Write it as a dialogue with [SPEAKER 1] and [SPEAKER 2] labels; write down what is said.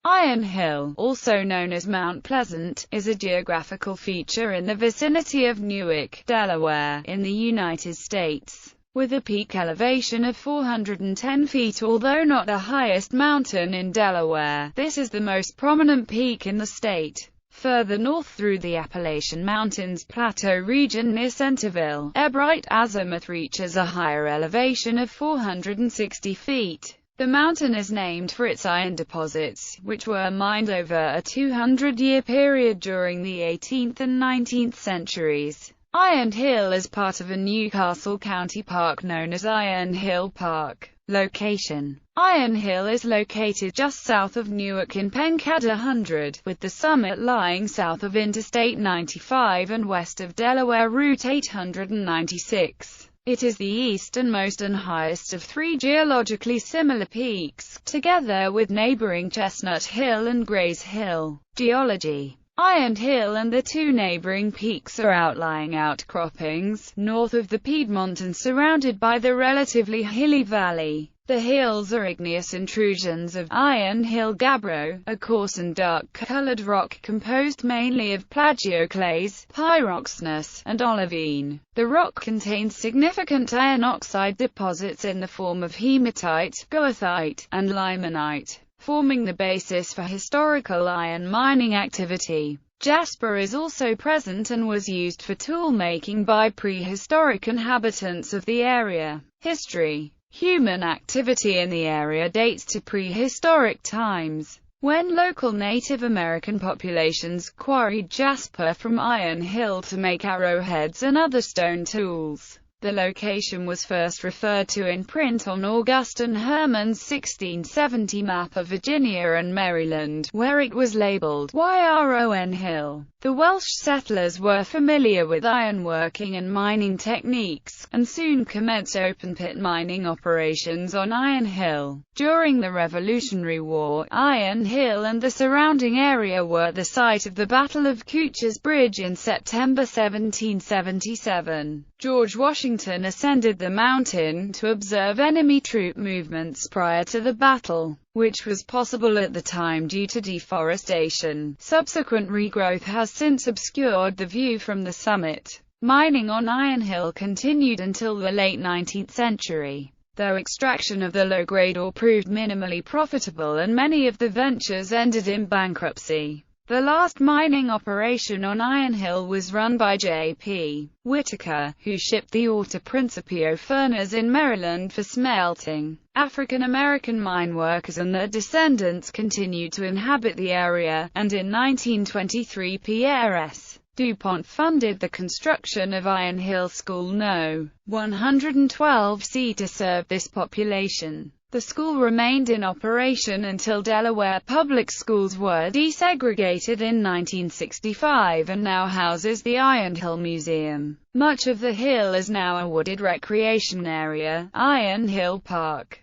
[SPEAKER 1] Iron Hill, also known as Mount Pleasant, is a geographical feature in the vicinity of Newark, Delaware, in the United States. With a peak elevation of 410 feet, although not the highest mountain in Delaware, this is the most prominent peak in the state. Further north through the Appalachian Mountains Plateau region near Centerville, Ebright Azimuth reaches a higher elevation of 460 feet. The mountain is named for its iron deposits, which were mined over a 200-year period during the 18th and 19th centuries. Iron Hill is part of a Newcastle County park known as Iron Hill Park. Location: Iron Hill is located just south of Newark in Pencada 100, with the summit lying south of Interstate 95 and west of Delaware Route 896. It is the easternmost and highest of three geologically similar peaks, together with neighboring Chestnut Hill and Grays Hill. Geology: Iron Hill and the two neighboring peaks are outlying outcroppings, north of the Piedmont and surrounded by the relatively hilly valley. The hills are igneous intrusions of Iron Hill gabbro, a coarse and dark-colored rock composed mainly of plagioclase, pyroxenous, and olivine. The rock contains significant iron oxide deposits in the form of hematite, goethite, and limonite, forming the basis for historical iron mining activity. Jasper is also present and was used for tool making by prehistoric inhabitants of the area. History: human activity in the area dates to prehistoric times, when local Native American populations quarried jasper from Iron Hill to make arrowheads and other stone tools. The location was first referred to in print on Augustin Herman's 1670 map of Virginia and Maryland, where it was labeled Yron Hill. The Welsh settlers were familiar with ironworking and mining techniques, and soon commenced open-pit mining operations on Iron Hill. During the Revolutionary War, Iron Hill and the surrounding area were the site of the Battle of Couch's Bridge in September 1777. George Washington ascended the mountain to observe enemy troop movements prior to the battle, which was possible at the time due to deforestation. Subsequent regrowth has since obscured the view from the summit. Mining on Iron Hill continued until the late 19th century, though extraction of the low-grade ore proved minimally profitable and many of the ventures ended in bankruptcy. The last mining operation on Iron Hill was run by J.P. Whitaker, who shipped the ore to Principio Furnace in Maryland for smelting. African American mine workers and their descendants continued to inhabit the area, and in 1923 Pierre S. DuPont funded the construction of Iron Hill School No. 112C to serve this population. The school remained in operation until Delaware public schools were desegregated in 1965 and now houses the Iron Hill Museum. Much of the hill is now a wooded recreation area, Iron Hill Park.